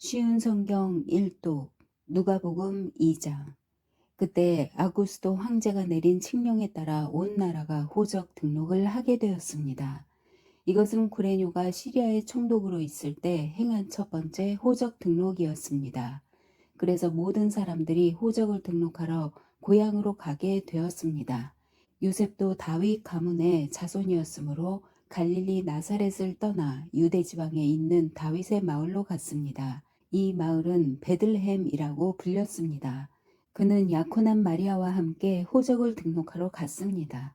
쉬운 성경 1독 누가복음 2장. 그때 아구스도 황제가 내린 칙령에 따라 온 나라가 호적 등록을 하게 되었습니다. 이것은 구레뇨가 시리아의 총독으로 있을 때 행한 첫 번째 호적 등록이었습니다. 그래서 모든 사람들이 호적을 등록하러 고향으로 가게 되었습니다. 요셉도 다윗 가문의 자손이었으므로 갈릴리 나사렛을 떠나 유대 지방에 있는 다윗의 마을로 갔습니다. 이 마을은 베들레헴이라고 불렸습니다. 그는 약혼한 마리아와 함께 호적을 등록하러 갔습니다.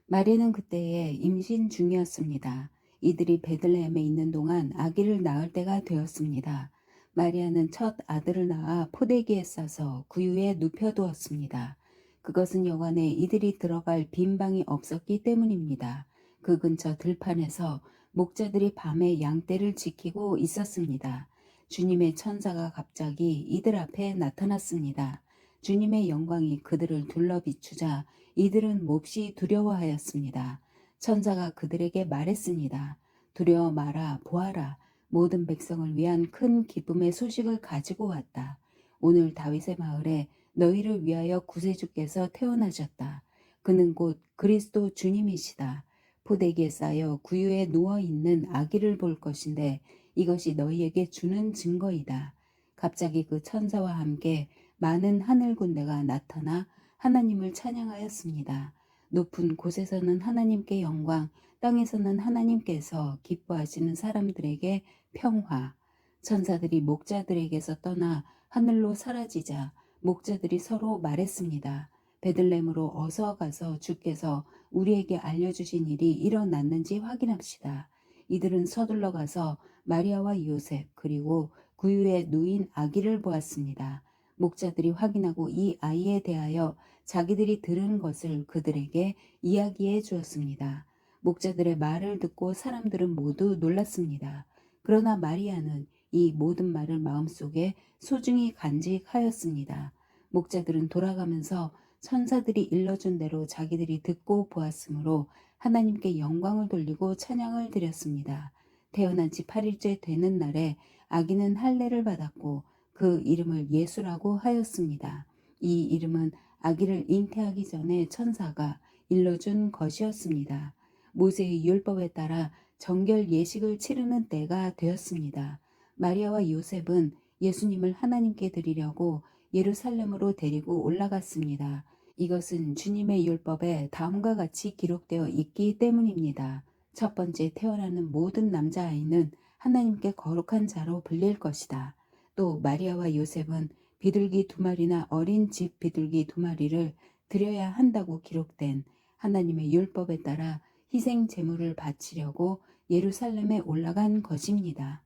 마리아는 그때에 임신 중이었습니다. 이들이 베들레헴에 있는 동안 아기를 낳을 때가 되었습니다. 마리아는 첫 아들을 낳아 포대기에 싸서 구유에 눕혀두었습니다. 그것은 여관에 이들이 들어갈 빈 방이 없었기 때문입니다. 그 근처 들판에서 목자들이 밤에 양떼를 지키고 있었습니다. 주님의 천사가 갑자기 이들 앞에 나타났습니다. 주님의 영광이 그들을 둘러 비추자 이들은 몹시 두려워하였습니다. 천사가 그들에게 말했습니다. 두려워 마라, 보아라. 모든 백성을 위한 큰 기쁨의 소식을 가지고 왔다. 오늘 다윗의 마을에 너희를 위하여 구세주께서 태어나셨다. 그는 곧 그리스도 주님이시다. 포대기에 쌓여 구유에 누워있는 아기를 볼 것인데 이것이 너희에게 주는 증거이다. 갑자기 그 천사와 함께 많은 하늘 군대가 나타나 하나님을 찬양하였습니다. 높은 곳에서는 하나님께 영광, 땅에서는 하나님께서 기뻐하시는 사람들에게 평화. 천사들이 목자들에게서 떠나 하늘로 사라지자 목자들이 서로 말했습니다. 베들레헴으로 어서 가서 주께서 우리에게 알려주신 일이 일어났는지 확인합시다. 이들은 서둘러 가서 마리아와 요셉 그리고 구유에 누인 아기를 보았습니다. 목자들이 확인하고 이 아이에 대하여 자기들이 들은 것을 그들에게 이야기해 주었습니다. 목자들의 말을 듣고 사람들은 모두 놀랐습니다. 그러나 마리아는 이 모든 말을 마음속에 소중히 간직하였습니다. 목자들은 돌아가면서 천사들이 일러준 대로 자기들이 듣고 보았으므로 하나님께 영광을 돌리고 찬양을 드렸습니다. 태어난 지 8일째 되는 날에 아기는 할례를 받았고 그 이름을 예수라고 하였습니다. 이 이름은 아기를 잉태하기 전에 천사가 일러준 것이었습니다. 모세의 율법에 따라 정결 예식을 치르는 때가 되었습니다. 마리아와 요셉은 예수님을 하나님께 드리려고 예루살렘으로 데리고 올라갔습니다. 이것은 주님의 율법에 다음과 같이 기록되어 있기 때문입니다. 첫 번째 태어나는 모든 남자아이는 하나님께 거룩한 자로 불릴 것이다. 또 마리아와 요셉은 비둘기 2마리나 어린 집 비둘기 2마리를 드려야 한다고 기록된 하나님의 율법에 따라 희생 제물을 바치려고 예루살렘에 올라간 것입니다.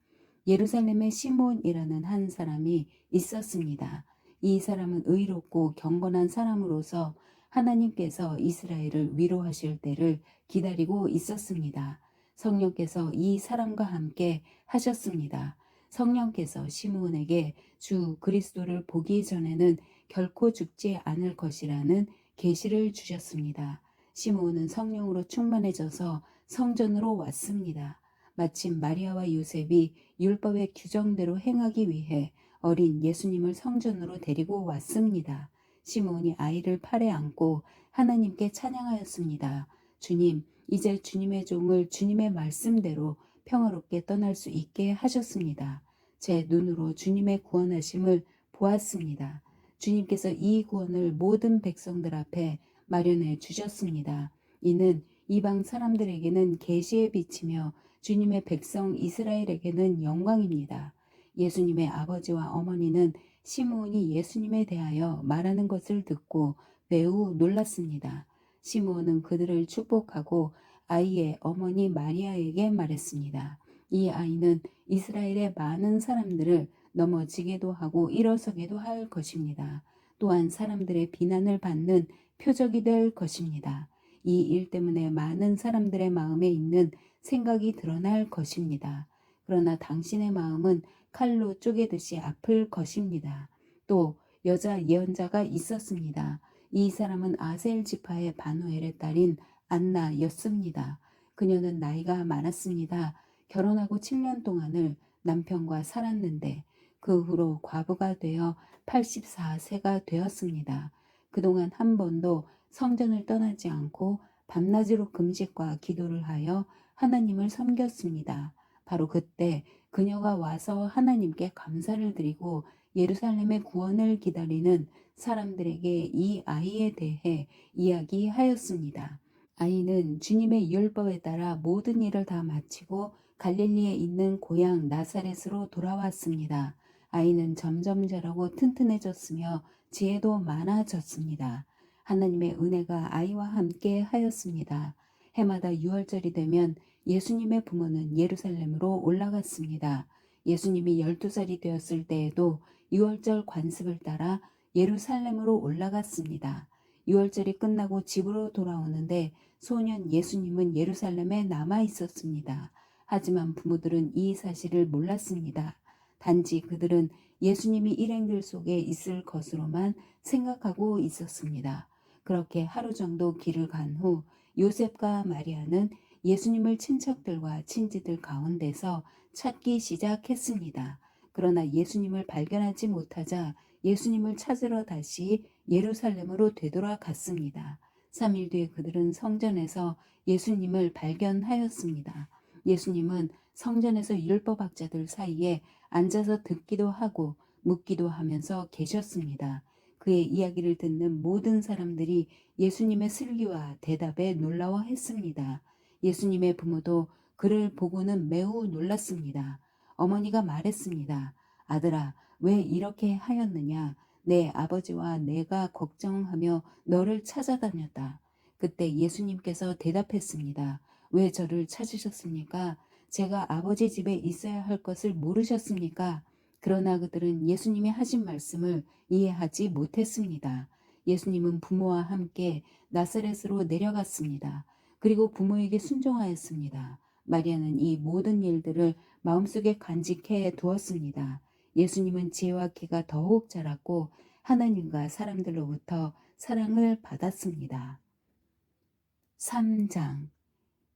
예루살렘에 시몬이라는 한 사람이 있었습니다. 이 사람은 의롭고 경건한 사람으로서 하나님께서 이스라엘을 위로하실 때를 기다리고 있었습니다. 성령께서 이 사람과 함께 하셨습니다. 성령께서 시므온에게 주 그리스도를 보기 전에는 결코 죽지 않을 것이라는 계시를 주셨습니다. 시므온은 성령으로 충만해져서 성전으로 왔습니다. 마침 마리아와 요셉이 율법의 규정대로 행하기 위해 어린 예수님을 성전으로 데리고 왔습니다. 시므온이 아이를 팔에 안고 하나님께 찬양하였습니다. 주님, 이제 주님의 종을 주님의 말씀대로 평화롭게 떠날 수 있게 하셨습니다. 제 눈으로 주님의 구원하심을 보았습니다. 주님께서 이 구원을 모든 백성들 앞에 마련해 주셨습니다. 이는 이방 사람들에게는 계시의 빛이며 주님의 백성 이스라엘에게는 영광입니다. 예수님의 아버지와 어머니는 시므온이 예수님에 대하여 말하는 것을 듣고 매우 놀랐습니다. 시므온은 그들을 축복하고 아이의 어머니 마리아에게 말했습니다. 이 아이는 이스라엘의 많은 사람들을 넘어지게도 하고 일어서게도 할 것입니다. 또한 사람들의 비난을 받는 표적이 될 것입니다. 이 일 때문에 많은 사람들의 마음에 있는 생각이 드러날 것입니다. 그러나 당신의 마음은 칼로 쪼개듯이 아플 것입니다. 또 여자 예언자가 있었습니다. 이 사람은 아셀 지파의 바누엘의 딸인 안나였습니다. 그녀는 나이가 많았습니다. 결혼하고 7년 동안을 남편과 살았는데 그 후로 과부가 되어 84세가 되었습니다. 그동안 한 번도 성전을 떠나지 않고 밤낮으로 금식과 기도를 하여 하나님을 섬겼습니다. 바로 그때 그녀가 와서 하나님께 감사를 드리고 예루살렘의 구원을 기다리는 사람들에게 이 아이에 대해 이야기하였습니다. 아이는 주님의 율법에 따라 모든 일을 다 마치고 갈릴리에 있는 고향 나사렛으로 돌아왔습니다. 아이는 점점 자라고 튼튼해졌으며 지혜도 많아졌습니다. 하나님의 은혜가 아이와 함께 하였습니다. 해마다 6월절이 되면 예수님의 부모는 예루살렘으로 올라갔습니다. 예수님이 12살이 되었을 때에도 6월절 관습을 따라 예루살렘으로 올라갔습니다. 6월절이 끝나고 집으로 돌아오는데 소년 예수님은 예루살렘에 남아 있었습니다. 하지만 부모들은 이 사실을 몰랐습니다. 단지 그들은 예수님이 일행들 속에 있을 것으로만 생각하고 있었습니다. 그렇게 하루 정도 길을 간 후 요셉과 마리아는 예수님을 친척들과 친지들 가운데서 찾기 시작했습니다. 그러나 예수님을 발견하지 못하자 예수님을 찾으러 다시 예루살렘으로 되돌아갔습니다. 3일 뒤에 그들은 성전에서 예수님을 발견하였습니다. 예수님은 성전에서 율법학자들 사이에 앉아서 듣기도 하고 묻기도 하면서 계셨습니다. 그의 이야기를 듣는 모든 사람들이 예수님의 슬기와 대답에 놀라워했습니다. 예수님의 부모도 그를 보고는 매우 놀랐습니다. 어머니가 말했습니다. 아들아, 왜 이렇게 하였느냐? 내 아버지와 내가 걱정하며 너를 찾아다녔다. 그때 예수님께서 대답했습니다. 왜 저를 찾으셨습니까? 제가 아버지 집에 있어야 할 것을 모르셨습니까? 그러나 그들은 예수님이 하신 말씀을 이해하지 못했습니다. 예수님은 부모와 함께 나사렛으로 내려갔습니다. 그리고 부모에게 순종하였습니다. 마리아는 이 모든 일들을 마음속에 간직해 두었습니다. 예수님은 지혜와 키가 더욱 자랐고 하나님과 사람들로부터 사랑을 받았습니다. 3장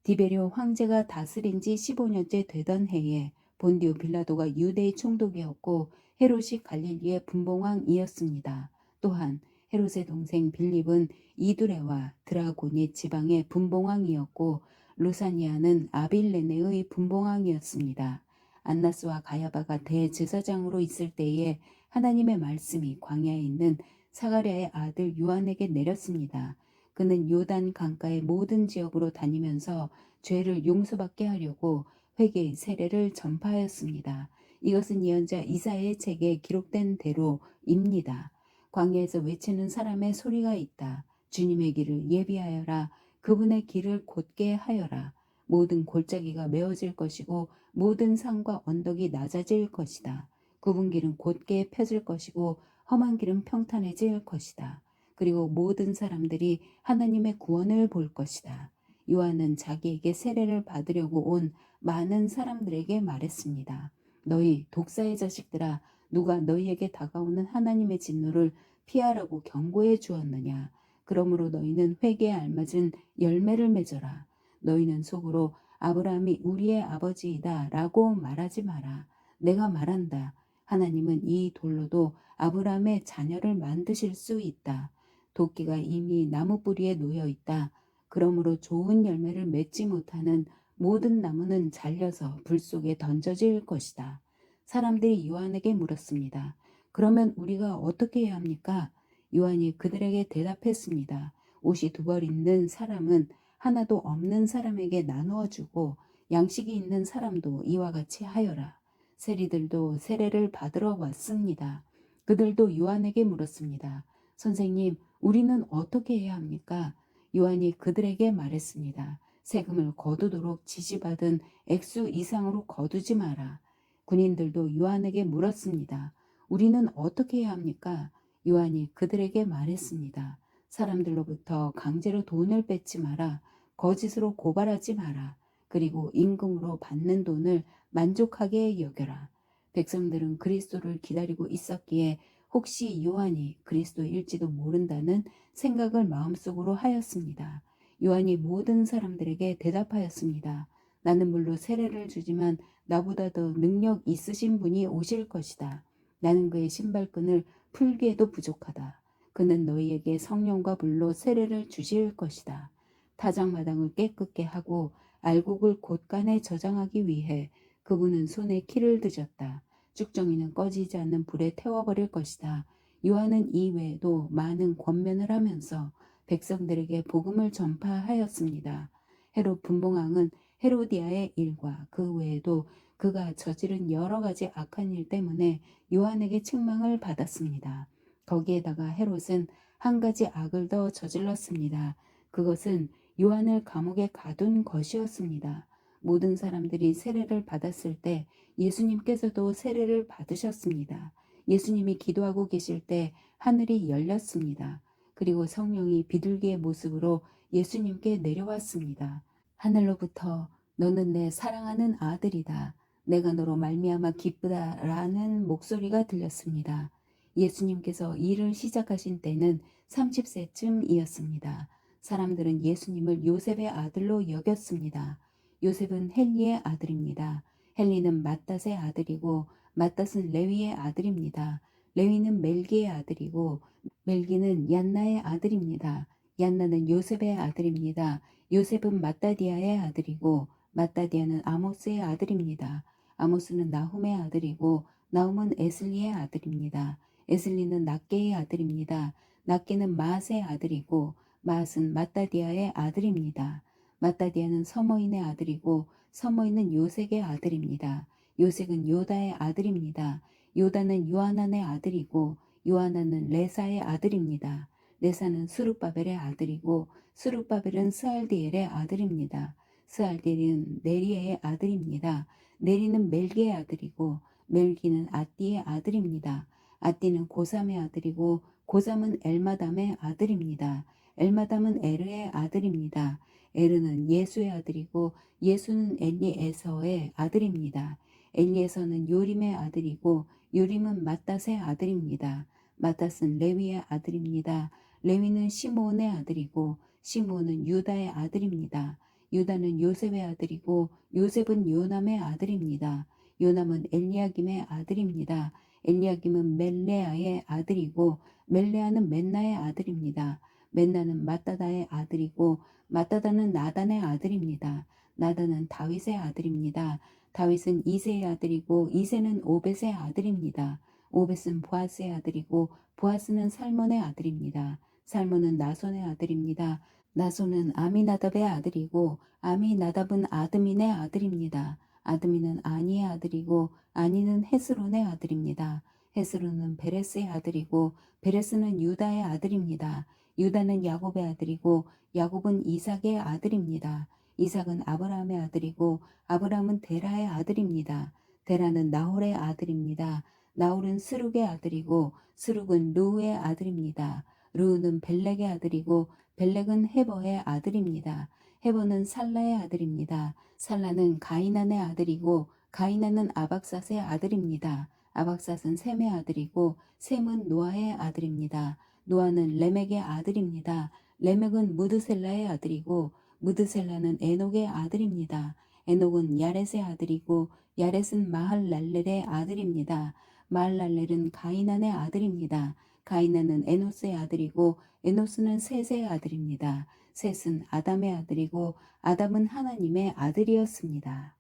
디베료 황제가 다스린 지 15년째 되던 해에 본디오 빌라도가 유대의 총독이었고 헤롯이 갈릴리의 분봉왕이었습니다. 또한 헤롯의 동생 빌립은 이두레와 드라고니 지방의 분봉왕이었고 루사니아는 아빌레네의 분봉왕이었습니다. 안나스와 가야바가 대제사장으로 있을 때에 하나님의 말씀이 광야에 있는 사가랴의 아들 요한에게 내렸습니다. 그는 요단 강가의 모든 지역으로 다니면서 죄를 용서받게 하려고 회개의 세례를 전파하였습니다. 이것은 예언자 이사야의 책에 기록된 대로입니다. 광야에서 외치는 사람의 소리가 있다. 주님의 길을 예비하여라. 그분의 길을 곧게 하여라. 모든 골짜기가 메어질 것이고 모든 산과 언덕이 낮아질 것이다. 굽은 길은 곧게 펴질 것이고 험한 길은 평탄해질 것이다. 그리고 모든 사람들이 하나님의 구원을 볼 것이다. 요한은 자기에게 세례를 받으려고 온 많은 사람들에게 말했습니다. 너희 독사의 자식들아, 누가 너희에게 다가오는 하나님의 진노를 피하라고 경고해 주었느냐. 그러므로 너희는 회개에 알맞은 열매를 맺어라. 너희는 속으로 아브라함이 우리의 아버지이다 라고 말하지 마라. 내가 말한다. 하나님은 이 돌로도 아브라함의 자녀를 만드실 수 있다. 도끼가 이미 나무 뿌리에 놓여 있다. 그러므로 좋은 열매를 맺지 못하는 모든 나무는 잘려서 불 속에 던져질 것이다. 사람들이 요한에게 물었습니다. 그러면 우리가 어떻게 해야 합니까? 요한이 그들에게 대답했습니다. 옷이 2벌 있는 사람은 하나도 없는 사람에게 나누어 주고 양식이 있는 사람도 이와 같이 하여라. 세리들도 세례를 받으러 왔습니다. 그들도 요한에게 물었습니다. 선생님, 우리는 어떻게 해야 합니까? 요한이 그들에게 말했습니다. 세금을 거두도록 지시받은 액수 이상으로 거두지 마라. 군인들도 요한에게 물었습니다. 우리는 어떻게 해야 합니까? 요한이 그들에게 말했습니다. 사람들로부터 강제로 돈을 뺏지 마라. 거짓으로 고발하지 마라. 그리고 임금으로 받는 돈을 만족하게 여겨라. 백성들은 그리스도를 기다리고 있었기에 혹시 요한이 그리스도일지도 모른다는 생각을 마음속으로 하였습니다. 요한이 모든 사람들에게 대답하였습니다. 나는 물로 세례를 주지만 나보다 더 능력 있으신 분이 오실 것이다. 나는 그의 신발끈을 풀기에도 부족하다. 그는 너희에게 성령과 불로 세례를 주실 것이다. 타작마당을 깨끗게 하고 알곡을 곳간에 저장하기 위해 그분은 손에 키를 드셨다. 쭉정이는 꺼지지 않는 불에 태워버릴 것이다. 요한은 이 외에도 많은 권면을 하면서 백성들에게 복음을 전파하였습니다. 헤롯 분봉왕은 헤로디아의 일과 그 외에도 그가 저지른 여러 가지 악한 일 때문에 요한에게 책망을 받았습니다. 거기에다가 헤롯은 한 가지 악을 더 저질렀습니다. 그것은 요한을 감옥에 가둔 것이었습니다. 모든 사람들이 세례를 받았을 때 예수님께서도 세례를 받으셨습니다. 예수님이 기도하고 계실 때 하늘이 열렸습니다. 그리고 성령이 비둘기의 모습으로 예수님께 내려왔습니다. 하늘로부터 너는 내 사랑하는 아들이다. 내가 너로 말미암아 기쁘다라는 목소리가 들렸습니다. 예수님께서 일을 시작하신 때는 30세쯤이었습니다. 사람들은 예수님을 요셉의 아들로 여겼습니다. 요셉은 헬리의 아들입니다. 헬리는 맏닷의 아들이고 맏닷은 레위의 아들입니다. 레위는 멜기의 아들이고 멜기는 얀나의 아들입니다. 얀나는 요셉의 아들입니다. 요셉은 맏다디아의 아들이고 맏다디아는 아모스의 아들입니다. 아모스는 나훔의 아들이고 나훔은 에슬리의 아들입니다. 에슬리는 낫게의 아들입니다. 낫게는 마앗의 아들이고 마앗은 맏다디아의 아들입니다. 맏다디아는 서머인의 아들이고 서머인은 요색의 아들입니다. 요색은 요다의 아들입니다. 요다는 요하난의 아들이고 요하난은 레사의 아들입니다. 레사는 수룹바벨의 아들이고 수룹바벨은 스알디엘의 아들입니다. 스알디엘은 네리의 아들입니다. 네리는 멜기의 아들이고 멜기는 아띠의 아들입니다. 아띠는 고삼의 아들이고 고삼은 엘마담의 아들입니다. 엘마담은 에르의 아들입니다. 에르는 예수의 아들이고 예수는 엘리에서의 아들입니다. 엘리에서는 요림의 아들이고 요림은 맏닷의 아들입니다. 맏닷은 레위의 아들입니다. 레위는 시므온의 아들이고 시므온은 유다의 아들입니다. 유다는 요셉의 아들이고 요셉은 요남의 아들입니다. 요남은 엘리야김의 아들입니다. 엘리야김은 멜레아의 아들이고 멜레아는 맨나의 아들입니다. 맨나는 맏다다의 아들이고 맏다다는 나단의 아들입니다. 나단은 다윗의 아들입니다. 다윗은 이새의 아들이고 이새는 오벳의 아들입니다. 오벳은 보아스의 아들이고 보아스는 살몬의 아들입니다. 살몬은 나손의 아들입니다. 나손은 아미나답의 아들이고 아미나답은 아드민의 아들입니다. 아드민은 아니의 아들이고 아니는 헤스론의 아들입니다. 헤스론은 베레스의 아들이고 베레스는 유다의 아들입니다. 유다는 야곱의 아들이고 야곱은 이삭의 아들입니다. 이삭은 아브라함의 아들이고 아브라함은 데라의 아들입니다. 데라는 나홀의 아들입니다. 나홀은 스룩의 아들이고 스룩은 루의 아들입니다. 루는 벨렉의 아들이고 벨렉은 헤버의 아들입니다. 헤버는 살라의 아들입니다. 살라는 가이난의 아들이고 가이난은 아박삿의 아들입니다. 아박삿은 셈의 아들이고 셈은 노아의 아들입니다. 노아는 레멕의 아들입니다. 레멕은 무드셀라의 아들이고 무드셀라는 에녹의 아들입니다. 에녹은 야렛의 아들이고 야렛은 마할랄렐의 아들입니다. 마할랄렐은 가이난의 아들입니다. 가이난은 에노스의 아들이고 에노스는 셋의 아들입니다. 셋은 아담의 아들이고 아담은 하나님의 아들이었습니다.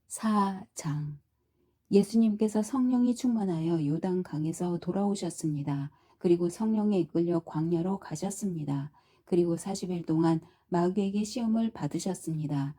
4장 예수님께서 성령이 충만하여 요단강에서 돌아오셨습니다. 그리고 성령에 이끌려 광야로 가셨습니다. 그리고 40일 동안 마귀에게 시험을 받으셨습니다.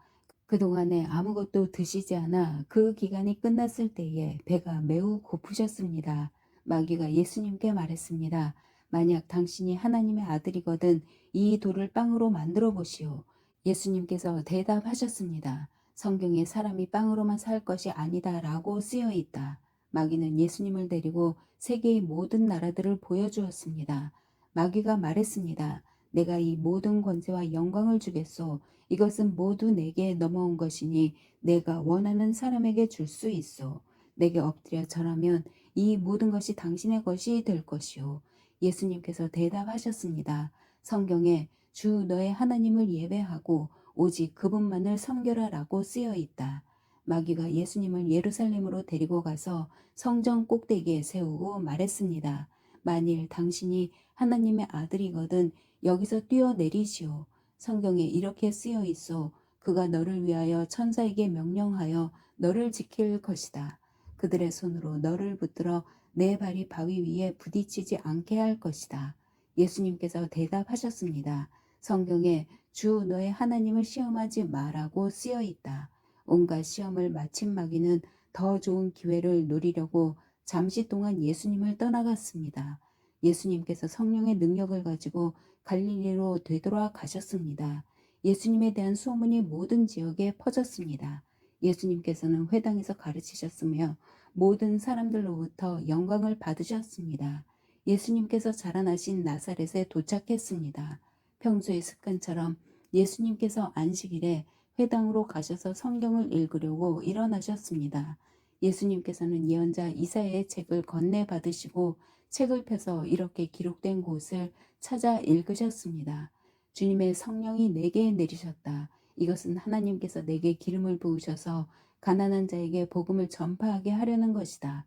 그동안에 아무것도 드시지 않아 그 기간이 끝났을 때에 배가 매우 고프셨습니다. 마귀가 예수님께 말했습니다. 만약 당신이 하나님의 아들이거든 이 돌을 빵으로 만들어 보시오. 예수님께서 대답하셨습니다. 성경에 사람이 빵으로만 살 것이 아니다 라고 쓰여 있다. 마귀는 예수님을 데리고 세계의 모든 나라들을 보여주었습니다. 마귀가 말했습니다. 내가 이 모든 권세와 영광을 주겠소. 이것은 모두 내게 넘어온 것이니 내가 원하는 사람에게 줄 수 있소. 내게 엎드려 절하면 이 모든 것이 당신의 것이 될 것이오. 예수님께서 대답하셨습니다. 성경에 주 너의 하나님을 예배하고 오직 그분만을 섬겨라 라고 쓰여 있다. 마귀가 예수님을 예루살렘으로 데리고 가서 성전 꼭대기에 세우고 말했습니다. 만일 당신이 하나님의 아들이거든 여기서 뛰어내리시오. 성경에 이렇게 쓰여 있어. 그가 너를 위하여 천사에게 명령하여 너를 지킬 것이다. 그들의 손으로 너를 붙들어 내 발이 바위 위에 부딪히지 않게 할 것이다. 예수님께서 대답하셨습니다. 성경에 주 너의 하나님을 시험하지 마라고 쓰여 있다. 온갖 시험을 마친 마귀는 더 좋은 기회를 노리려고 잠시 동안 예수님을 떠나갔습니다. 예수님께서 성령의 능력을 가지고 갈릴리로 되돌아 가셨습니다. 예수님에 대한 소문이 모든 지역에 퍼졌습니다. 예수님께서는 회당에서 가르치셨으며 모든 사람들로부터 영광을 받으셨습니다. 예수님께서 자라나신 나사렛에 도착했습니다. 평소의 습관처럼 예수님께서 안식일에 회당으로 가셔서 성경을 읽으려고 일어나셨습니다. 예수님께서는 예언자 이사야의 책을 건네 받으시고 책을 펴서 이렇게 기록된 곳을 찾아 읽으셨습니다. 주님의 성령이 내게 내리셨다. 이것은 하나님께서 내게 기름을 부으셔서 가난한 자에게 복음을 전파하게 하려는 것이다.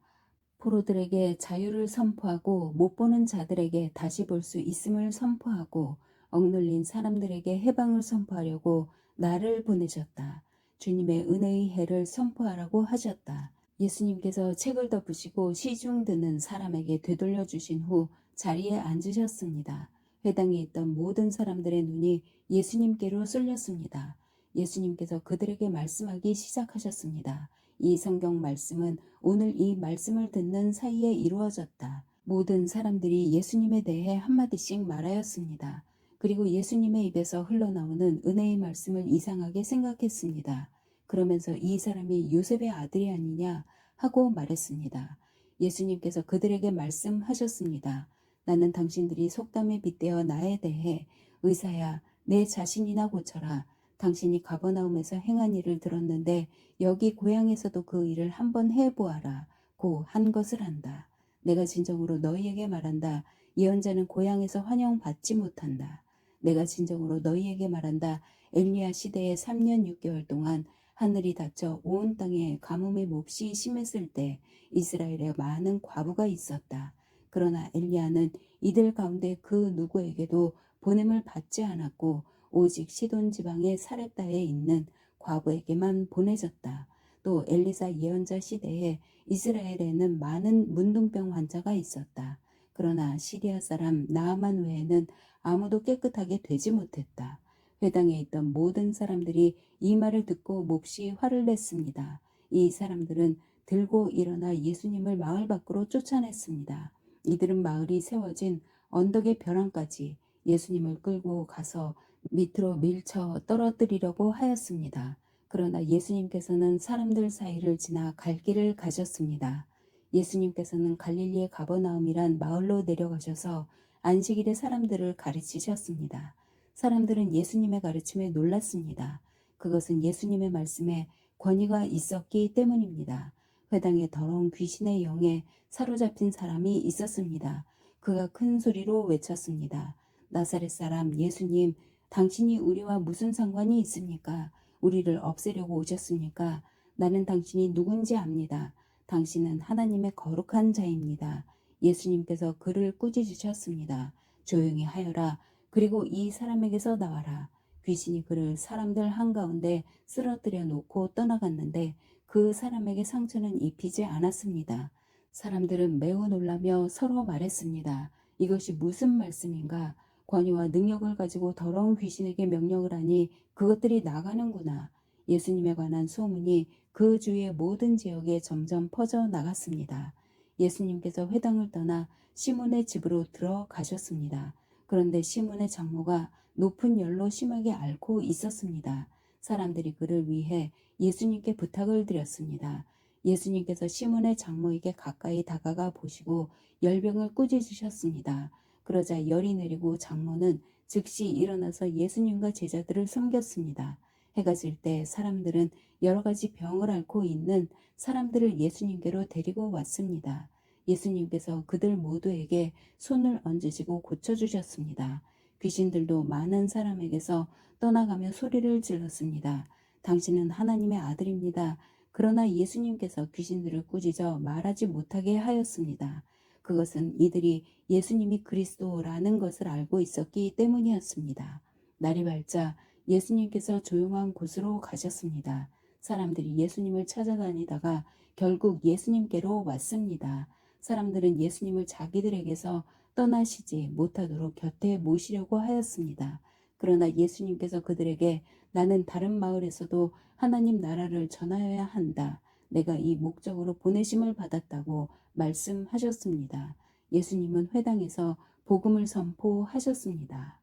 포로들에게 자유를 선포하고 못 보는 자들에게 다시 볼 수 있음을 선포하고 억눌린 사람들에게 해방을 선포하려고 나를 보내셨다. 주님의 은혜의 해를 선포하라고 하셨다. 예수님께서 책을 덮으시고 시중 듣는 사람에게 되돌려 주신 후 자리에 앉으셨습니다. 회당에 있던 모든 사람들의 눈이 예수님께로 쏠렸습니다. 예수님께서 그들에게 말씀하기 시작하셨습니다. 이 성경 말씀은 오늘 이 말씀을 듣는 사이에 이루어졌다. 모든 사람들이 예수님에 대해 한마디씩 말하였습니다. 그리고 예수님의 입에서 흘러나오는 은혜의 말씀을 이상하게 생각했습니다. 그러면서 이 사람이 요셉의 아들이 아니냐 하고 말했습니다. 예수님께서 그들에게 말씀하셨습니다. 나는 당신들이 속담에 빗대어 나에 대해 의사야 내 자신이나 고쳐라. 당신이 가버나움에서 행한 일을 들었는데 여기 고향에서도 그 일을 한번 해보아라. 고 한 것을 한다. 내가 진정으로 너희에게 말한다. 예언자는 고향에서 환영받지 못한다. 내가 진정으로 너희에게 말한다. 엘리야 시대의 3년 6개월 동안 하늘이 닫혀 온 땅에 가뭄의 몹시 심했을 때 이스라엘에 많은 과부가 있었다. 그러나 엘리야는 이들 가운데 그 누구에게도 보냄을 받지 않았고 오직 시돈 지방의 사렙다에 있는 과부에게만 보내졌다. 또 엘리사 예언자 시대에 이스라엘에는 많은 문둥병 환자가 있었다. 그러나 시리아 사람 나아만 외에는 아무도 깨끗하게 되지 못했다. 회당에 있던 모든 사람들이 이 말을 듣고 몹시 화를 냈습니다. 이 사람들은 들고 일어나 예수님을 마을 밖으로 쫓아냈습니다. 이들은 마을이 세워진 언덕의 벼랑까지 예수님을 끌고 가서 밑으로 밀쳐 떨어뜨리려고 하였습니다. 그러나 예수님께서는 사람들 사이를 지나 갈 길을 가셨습니다. 예수님께서는 갈릴리의 가버나움이란 마을로 내려가셔서 안식일에 사람들을 가르치셨습니다. 사람들은 예수님의 가르침에 놀랐습니다. 그것은 예수님의 말씀에 권위가 있었기 때문입니다. 회당에 더러운 귀신의 영에 사로잡힌 사람이 있었습니다. 그가 큰 소리로 외쳤습니다. 나사렛 사람 예수님, 당신이 우리와 무슨 상관이 있습니까? 우리를 없애려고 오셨습니까? 나는 당신이 누군지 압니다. 당신은 하나님의 거룩한 자입니다. 예수님께서 그를 꾸짖으셨습니다. 조용히 하여라. 그리고 이 사람에게서 나와라. 귀신이 그를 사람들 한가운데 쓰러뜨려 놓고 떠나갔는데 그 사람에게 상처는 입히지 않았습니다. 사람들은 매우 놀라며 서로 말했습니다. 이것이 무슨 말씀인가? 권위와 능력을 가지고 더러운 귀신에게 명령을 하니 그것들이 나가는구나. 예수님에 관한 소문이 그 주위의 모든 지역에 점점 퍼져 나갔습니다. 예수님께서 회당을 떠나 시몬의 집으로 들어가셨습니다. 그런데 시몬의 장모가 높은 열로 심하게 앓고 있었습니다. 사람들이 그를 위해 예수님께 부탁을 드렸습니다. 예수님께서 시몬의 장모에게 가까이 다가가 보시고 열병을 꾸짖으셨습니다. 그러자 열이 내리고 장모는 즉시 일어나서 예수님과 제자들을 섬겼습니다. 해가 질 때 사람들은 여러 가지 병을 앓고 있는 사람들을 예수님께로 데리고 왔습니다. 예수님께서 그들 모두에게 손을 얹으시고 고쳐주셨습니다. 귀신들도 많은 사람에게서 떠나가며 소리를 질렀습니다. 당신은 하나님의 아들입니다. 그러나 예수님께서 귀신들을 꾸짖어 말하지 못하게 하였습니다. 그것은 이들이 예수님이 그리스도라는 것을 알고 있었기 때문이었습니다. 날이 밝자 예수님께서 조용한 곳으로 가셨습니다. 사람들이 예수님을 찾아다니다가 결국 예수님께로 왔습니다. 사람들은 예수님을 자기들에게서 떠나시지 못하도록 곁에 모시려고 하였습니다. 그러나 예수님께서 그들에게 나는 다른 마을에서도 하나님 나라를 전하여야 한다. 내가 이 목적으로 보내심을 받았다고 말씀하셨습니다. 예수님은 회당에서 복음을 선포하셨습니다.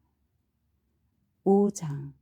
5장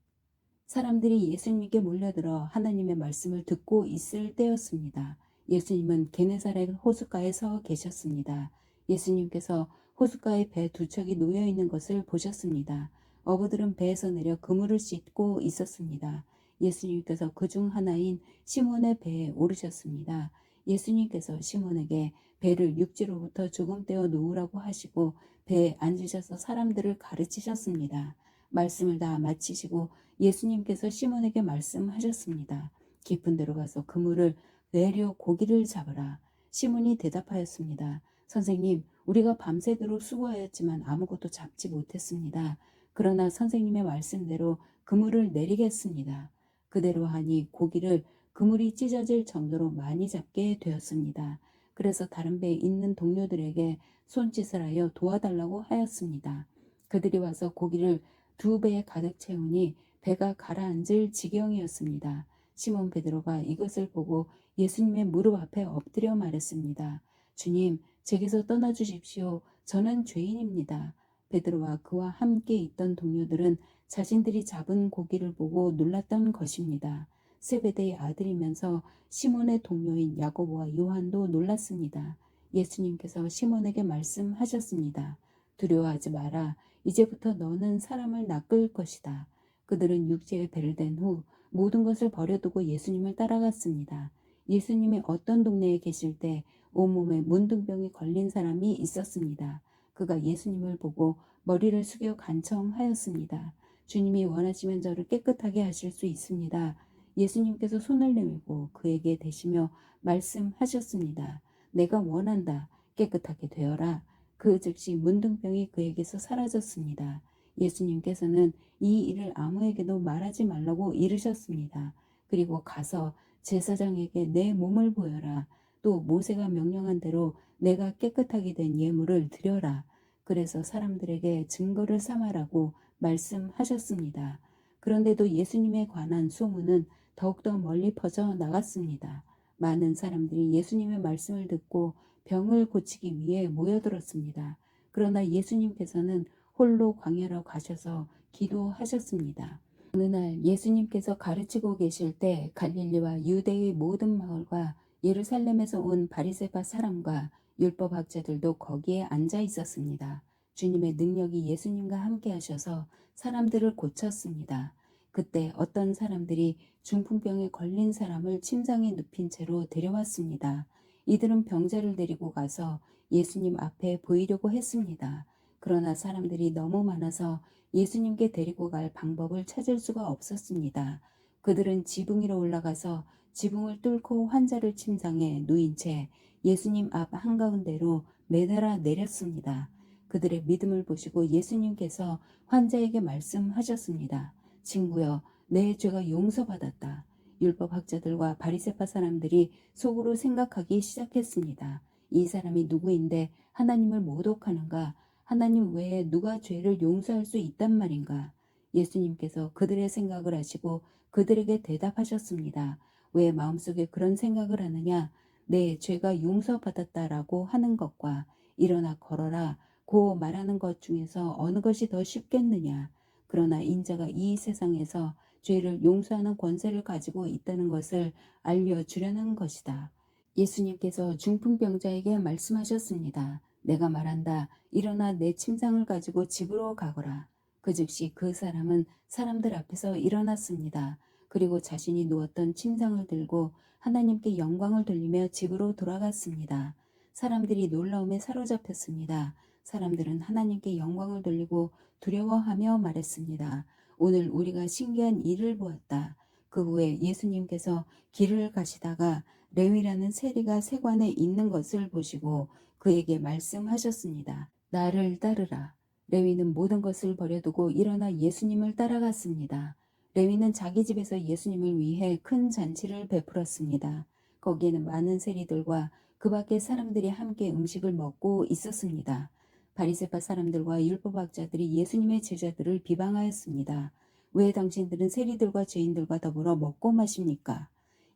사람들이 예수님께 몰려들어 하나님의 말씀을 듣고 있을 때였습니다. 예수님은 게네사렛 호숫가에 서 계셨습니다. 예수님께서 호숫가에 배 두 척이 놓여 있는 것을 보셨습니다. 어부들은 배에서 내려 그물을 씻고 있었습니다. 예수님께서 그중 하나인 시몬의 배에 오르셨습니다. 예수님께서 시몬에게 배를 육지로부터 조금 떼어 놓으라고 하시고 배에 앉으셔서 사람들을 가르치셨습니다. 말씀을 다 마치시고 예수님께서 시몬에게 말씀하셨습니다. 깊은 데로 가서 그물을 내려 고기를 잡으라. 시몬이 대답하였습니다. 선생님, 우리가 밤새도록 수고하였지만 아무것도 잡지 못했습니다. 그러나 선생님의 말씀대로 그물을 내리겠습니다. 그대로 하니 고기를 그물이 찢어질 정도로 많이 잡게 되었습니다. 그래서 다른 배에 있는 동료들에게 손짓을 하여 도와달라고 하였습니다. 그들이 와서 고기를 두 배에 가득 채우니 배가 가라앉을 지경이었습니다. 시몬 베드로가 이것을 보고 예수님의 무릎 앞에 엎드려 말했습니다. 주님, 제게서 떠나 주십시오. 저는 죄인입니다. 베드로와 그와 함께 있던 동료들은 자신들이 잡은 고기를 보고 놀랐던 것입니다. 세베대의 아들이면서 시몬의 동료인 야고보와 요한도 놀랐습니다. 예수님께서 시몬에게 말씀하셨습니다. 두려워하지 마라. 이제부터 너는 사람을 낚을 것이다. 그들은 육지에 배를 댄 후 모든 것을 버려두고 예수님을 따라갔습니다. 예수님이 어떤 동네에 계실 때 온몸에 문둥병이 걸린 사람이 있었습니다. 그가 예수님을 보고 머리를 숙여 간청하였습니다. 주님이 원하시면 저를 깨끗하게 하실 수 있습니다. 예수님께서 손을 내밀고 그에게 대시며 말씀하셨습니다. 내가 원한다. 깨끗하게 되어라. 그 즉시 문둥병이 그에게서 사라졌습니다. 예수님께서는 이 일을 아무에게도 말하지 말라고 이르셨습니다. 그리고 가서 제사장에게 내 몸을 보여라. 또 모세가 명령한 대로 내가 깨끗하게 된 예물을 드려라. 그래서 사람들에게 증거를 삼아라고 말씀하셨습니다. 그런데도 예수님에 관한 소문은 더욱더 멀리 퍼져 나갔습니다. 많은 사람들이 예수님의 말씀을 듣고 병을 고치기 위해 모여들었습니다. 그러나 예수님께서는 홀로 광야로 가셔서 기도하셨습니다. 어느 날 예수님께서 가르치고 계실 때 갈릴리와 유대의 모든 마을과 예루살렘에서 온 바리새파 사람과 율법학자들도 거기에 앉아 있었습니다. 주님의 능력이 예수님과 함께 하셔서 사람들을 고쳤습니다. 그때 어떤 사람들이 중풍병에 걸린 사람을 침상에 눕힌 채로 데려왔습니다. 이들은 병자를 데리고 가서 예수님 앞에 보이려고 했습니다. 그러나 사람들이 너무 많아서 예수님께 데리고 갈 방법을 찾을 수가 없었습니다. 그들은 지붕 위로 올라가서 지붕을 뚫고 환자를 침상에 누인 채 예수님 앞 한가운데로 매달아 내렸습니다. 그들의 믿음을 보시고 예수님께서 환자에게 말씀하셨습니다. 친구여, 내 죄가 용서받았다. 율법학자들과 바리새파 사람들이 속으로 생각하기 시작했습니다. 이 사람이 누구인데 하나님을 모독하는가? 하나님 외에 누가 죄를 용서할 수 있단 말인가? 예수님께서 그들의 생각을 아시고 그들에게 대답하셨습니다. 왜 마음속에 그런 생각을 하느냐? 내 죄가 용서받았다라고 하는 것과 일어나 걸어라 고 말하는 것 중에서 어느 것이 더 쉽겠느냐? 그러나 인자가 이 세상에서 죄를 용서하는 권세를 가지고 있다는 것을 알려주려는 것이다. 예수님께서 중풍병자에게 말씀하셨습니다. 내가 말한다. 일어나 내 침상을 가지고 집으로 가거라. 그 즉시 그 사람은 사람들 앞에서 일어났습니다. 그리고 자신이 누웠던 침상을 들고 하나님께 영광을 돌리며 집으로 돌아갔습니다. 사람들이 놀라움에 사로잡혔습니다. 사람들은 하나님께 영광을 돌리고 두려워하며 말했습니다. 오늘 우리가 신기한 일을 보았다. 그 후에 예수님께서 길을 가시다가 레위라는 세리가 세관에 있는 것을 보시고 그에게 말씀하셨습니다. 나를 따르라. 레위는 모든 것을 버려두고 일어나 예수님을 따라갔습니다. 레위는 자기 집에서 예수님을 위해 큰 잔치를 베풀었습니다. 거기에는 많은 세리들과 그 밖의 사람들이 함께 음식을 먹고 있었습니다. 바리새파 사람들과 율법학자들이 예수님의 제자들을 비방하였습니다. 왜 당신들은 세리들과 죄인들과 더불어 먹고 마십니까?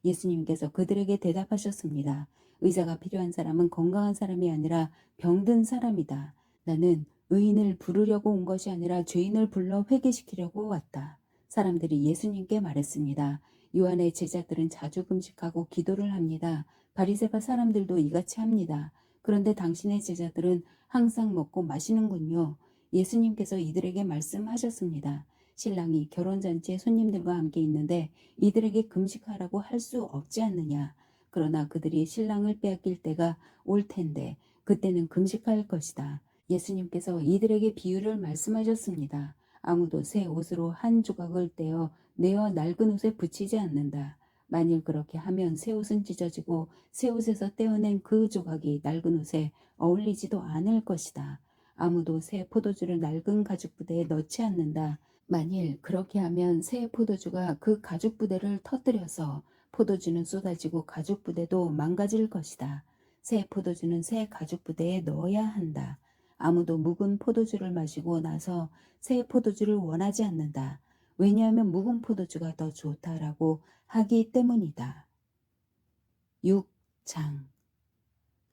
예수님께서 그들에게 대답하셨습니다. 의사가 필요한 사람은 건강한 사람이 아니라 병든 사람이다. 나는 의인을 부르려고 온 것이 아니라 죄인을 불러 회개시키려고 왔다. 사람들이 예수님께 말했습니다. 요한의 제자들은 자주 금식하고 기도를 합니다. 바리새파 사람들도 이같이 합니다. 그런데 당신의 제자들은 항상 먹고 마시는군요. 예수님께서 이들에게 말씀하셨습니다. 신랑이 결혼잔치에 손님들과 함께 있는데 이들에게 금식하라고 할 수 없지 않느냐. 그러나 그들이 신랑을 빼앗길 때가 올 텐데 그때는 금식할 것이다. 예수님께서 이들에게 비유를 말씀하셨습니다. 아무도 새 옷으로 한 조각을 떼어 내어 낡은 옷에 붙이지 않는다. 만일 그렇게 하면 새 옷은 찢어지고 새 옷에서 떼어낸 그 조각이 낡은 옷에 어울리지도 않을 것이다. 아무도 새 포도주를 낡은 가죽 부대에 넣지 않는다. 만일 그렇게 하면 새 포도주가 그 가죽 부대를 터뜨려서 포도주는 쏟아지고 가죽 부대도 망가질 것이다. 새 포도주는 새 가죽 부대에 넣어야 한다. 아무도 묵은 포도주를 마시고 나서 새 포도주를 원하지 않는다. 왜냐하면 묵은 포도주가 더 좋다라고 하기 때문이다. 6장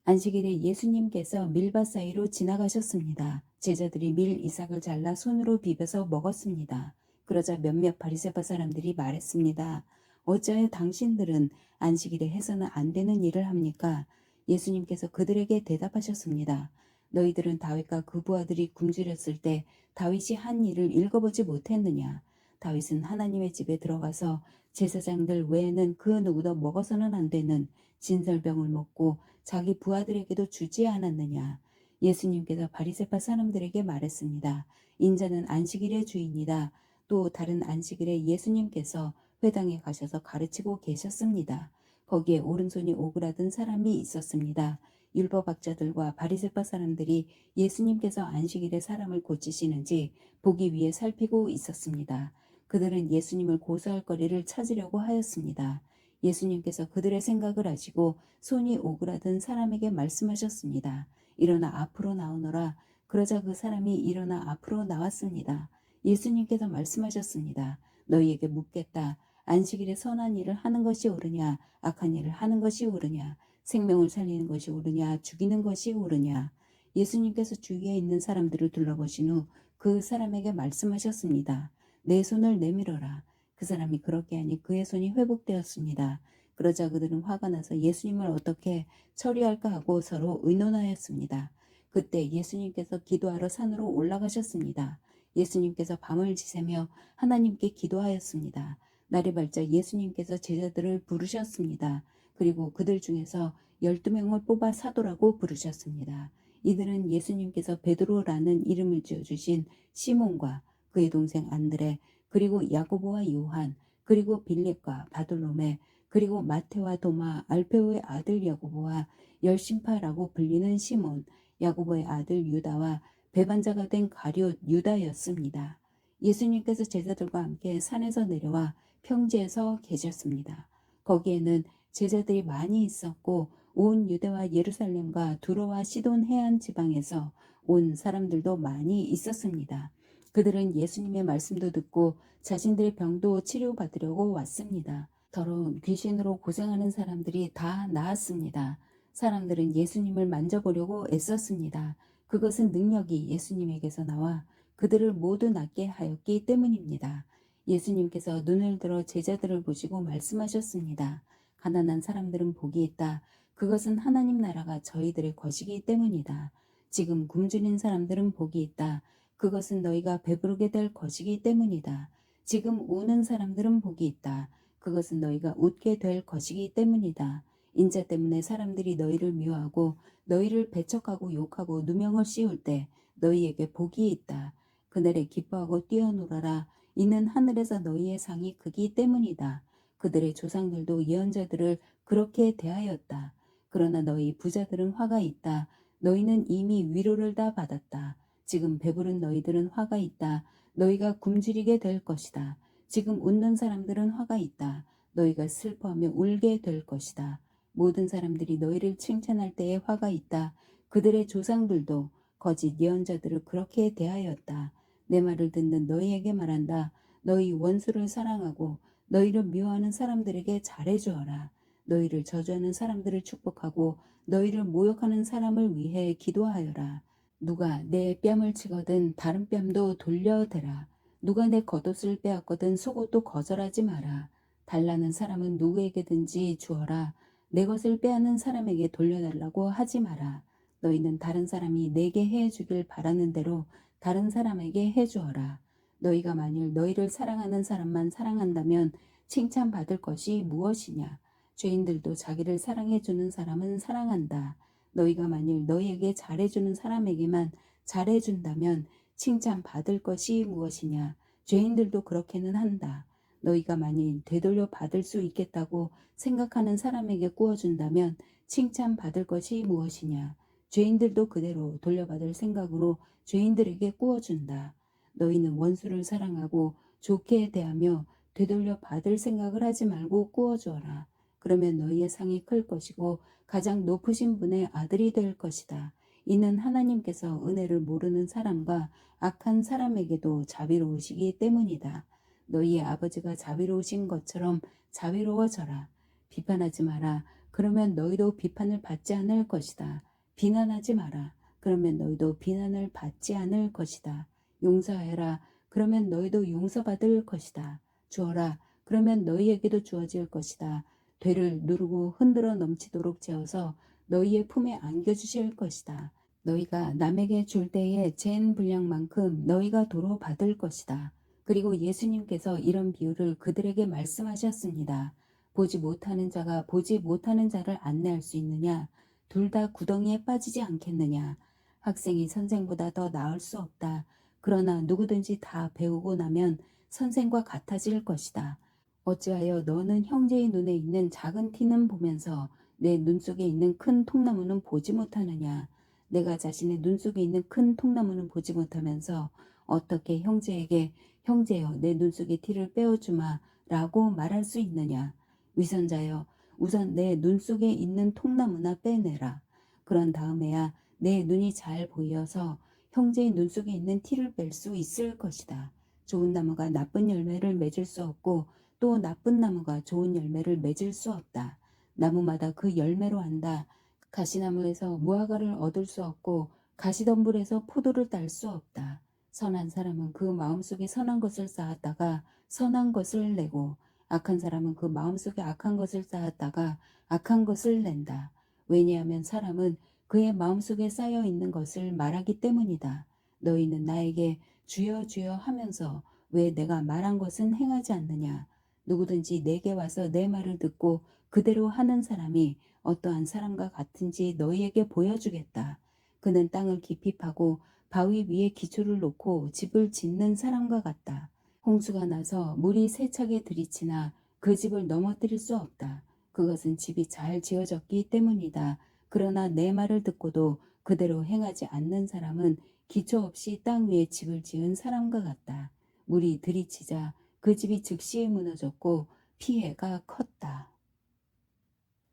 안식일에 예수님께서 밀밭 사이로 지나가셨습니다. 제자들이 밀 이삭을 잘라 손으로 비벼서 먹었습니다. 그러자 몇몇 바리새파 사람들이 말했습니다. 어찌하여 당신들은 안식일에 해서는 안 되는 일을 합니까? 예수님께서 그들에게 대답하셨습니다. 너희들은 다윗과 그 부하들이 굶주렸을 때 다윗이 한 일을 읽어보지 못했느냐? 다윗은 하나님의 집에 들어가서 제사장들 외에는 그 누구도 먹어서는 안 되는 진설병을 먹고 자기 부하들에게도 주지 않았느냐. 예수님께서 바리새파 사람들에게 말했습니다. 인자는 안식일의 주인이다. 또 다른 안식일에 예수님께서 회당에 가셔서 가르치고 계셨습니다. 거기에 오른손이 오그라든 사람이 있었습니다. 율법학자들과 바리새파 사람들이 예수님께서 안식일에 사람을 고치시는지 보기 위해 살피고 있었습니다. 그들은 예수님을 고소할 거리를 찾으려고 하였습니다. 예수님께서 그들의 생각을 아시고 손이 오그라든 사람에게 말씀하셨습니다. 일어나 앞으로 나오너라. 그러자 그 사람이 일어나 앞으로 나왔습니다. 예수님께서 말씀하셨습니다. 너희에게 묻겠다. 안식일에 선한 일을 하는 것이 옳으냐, 악한 일을 하는 것이 옳으냐, 생명을 살리는 것이 옳으냐, 죽이는 것이 옳으냐. 예수님께서 주위에 있는 사람들을 둘러보신 후 그 사람에게 말씀하셨습니다. 내 손을 내밀어라. 그 사람이 그렇게 하니 그의 손이 회복되었습니다. 그러자 그들은 화가 나서 예수님을 어떻게 처리할까 하고 서로 의논하였습니다. 그때 예수님께서 기도하러 산으로 올라가셨습니다. 예수님께서 밤을 지새며 하나님께 기도하였습니다. 날이 밝자 예수님께서 제자들을 부르셨습니다. 그리고 그들 중에서 12명을 뽑아 사도라고 부르셨습니다. 이들은 예수님께서 베드로라는 이름을 지어주신 시몬과 그의 동생 안드레, 그리고 야고보와 요한, 그리고 빌립과 바돌로메, 그리고 마테와 도마, 알페오의 아들 야고보와 열심파라고 불리는 시몬, 야고보의 아들 유다와 배반자가 된 가룟 유다였습니다. 예수님께서 제자들과 함께 산에서 내려와 평지에서 계셨습니다. 거기에는 제자들이 많이 있었고 온 유대와 예루살렘과 두로와 시돈 해안 지방에서 온 사람들도 많이 있었습니다. 그들은 예수님의 말씀도 듣고 자신들의 병도 치료받으려고 왔습니다. 더러운 귀신으로 고생하는 사람들이 다 나았습니다. 사람들은 예수님을 만져보려고 애썼습니다. 그것은 능력이 예수님에게서 나와 그들을 모두 낫게 하였기 때문입니다. 예수님께서 눈을 들어 제자들을 보시고 말씀하셨습니다. 가난한 사람들은 복이 있다. 그것은 하나님 나라가 저희들의 것이기 때문이다. 지금 굶주린 사람들은 복이 있다. 그것은 너희가 배부르게 될 것이기 때문이다. 지금 우는 사람들은 복이 있다. 그것은 너희가 웃게 될 것이기 때문이다. 인자 때문에 사람들이 너희를 미워하고 너희를 배척하고 욕하고 누명을 씌울 때 너희에게 복이 있다. 그날에 기뻐하고 뛰어놀아라. 이는 하늘에서 너희의 상이 크기 때문이다. 그들의 조상들도 예언자들을 그렇게 대하였다. 그러나 너희 부자들은 화가 있다. 너희는 이미 위로를 다 받았다. 지금 배부른 너희들은 화가 있다. 너희가 굶주리게 될 것이다. 지금 웃는 사람들은 화가 있다. 너희가 슬퍼하며 울게 될 것이다. 모든 사람들이 너희를 칭찬할 때에 화가 있다. 그들의 조상들도 거짓 예언자들을 그렇게 대하였다. 내 말을 듣는 너희에게 말한다. 너희 원수를 사랑하고 너희를 미워하는 사람들에게 잘해주어라. 너희를 저주하는 사람들을 축복하고 너희를 모욕하는 사람을 위해 기도하여라. 누가 내 뺨을 치거든 다른 뺨도 돌려대라. 누가 내 겉옷을 빼앗거든 속옷도 거절하지 마라. 달라는 사람은 누구에게든지 주어라. 내 것을 빼앗는 사람에게 돌려달라고 하지 마라. 너희는 다른 사람이 내게 해주길 바라는 대로 다른 사람에게 해주어라. 너희가 만일 너희를 사랑하는 사람만 사랑한다면 칭찬받을 것이 무엇이냐. 죄인들도 자기를 사랑해주는 사람은 사랑한다. 너희가 만일 너희에게 잘해주는 사람에게만 잘해준다면 칭찬받을 것이 무엇이냐. 죄인들도 그렇게는 한다. 너희가 만일 되돌려 받을 수 있겠다고 생각하는 사람에게 구워준다면 칭찬받을 것이 무엇이냐. 죄인들도 그대로 돌려받을 생각으로 죄인들에게 구워준다. 너희는 원수를 사랑하고 좋게 대하며 되돌려 받을 생각을 하지 말고 구워주어라. 그러면 너희의 상이 클 것이고 가장 높으신 분의 아들이 될 것이다. 이는 하나님께서 은혜를 모르는 사람과 악한 사람에게도 자비로우시기 때문이다. 너희의 아버지가 자비로우신 것처럼 자비로워져라. 비판하지 마라. 그러면 너희도 비판을 받지 않을 것이다. 비난하지 마라. 그러면 너희도 비난을 받지 않을 것이다. 용서하여라. 그러면 너희도 용서받을 것이다. 주어라. 그러면 너희에게도 주어질 것이다. 되를 누르고 흔들어 넘치도록 재어서 너희의 품에 안겨주실 것이다. 너희가 남에게 줄 때에 잰 분량만큼 너희가 도로 받을 것이다. 그리고 예수님께서 이런 비유를 그들에게 말씀하셨습니다. 보지 못하는 자가 보지 못하는 자를 안내할 수 있느냐? 둘 다 구덩이에 빠지지 않겠느냐? 학생이 선생보다 더 나을 수 없다. 그러나 누구든지 다 배우고 나면 선생과 같아질 것이다. 어찌하여 너는 형제의 눈에 있는 작은 티는 보면서 내 눈 속에 있는 큰 통나무는 보지 못하느냐? 내가 자신의 눈 속에 있는 큰 통나무는 보지 못하면서 어떻게 형제에게 형제여 내 눈 속의 티를 빼어주마 라고 말할 수 있느냐? 위선자여 우선 내 눈 속에 있는 통나무나 빼내라. 그런 다음에야 내 눈이 잘 보여서 형제의 눈 속에 있는 티를 뺄 수 있을 것이다. 좋은 나무가 나쁜 열매를 맺을 수 없고 또 나쁜 나무가 좋은 열매를 맺을 수 없다. 나무마다 그 열매로 안다. 가시나무에서 무화과를 얻을 수 없고 가시덤불에서 포도를 딸 수 없다. 선한 사람은 그 마음속에 선한 것을 쌓았다가 선한 것을 내고 악한 사람은 그 마음속에 악한 것을 쌓았다가 악한 것을 낸다. 왜냐하면 사람은 그의 마음속에 쌓여 있는 것을 말하기 때문이다. 너희는 나에게 주여 주여 하면서 왜 내가 말한 것은 행하지 않느냐. 누구든지 내게 와서 내 말을 듣고 그대로 하는 사람이 어떠한 사람과 같은지 너희에게 보여주겠다. 그는 땅을 깊이 파고 바위 위에 기초를 놓고 집을 짓는 사람과 같다. 홍수가 나서 물이 세차게 들이치나 그 집을 넘어뜨릴 수 없다. 그것은 집이 잘 지어졌기 때문이다. 그러나 내 말을 듣고도 그대로 행하지 않는 사람은 기초 없이 땅 위에 집을 지은 사람과 같다. 물이 들이치자 그 집이 즉시 무너졌고 피해가 컸다.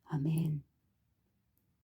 아멘.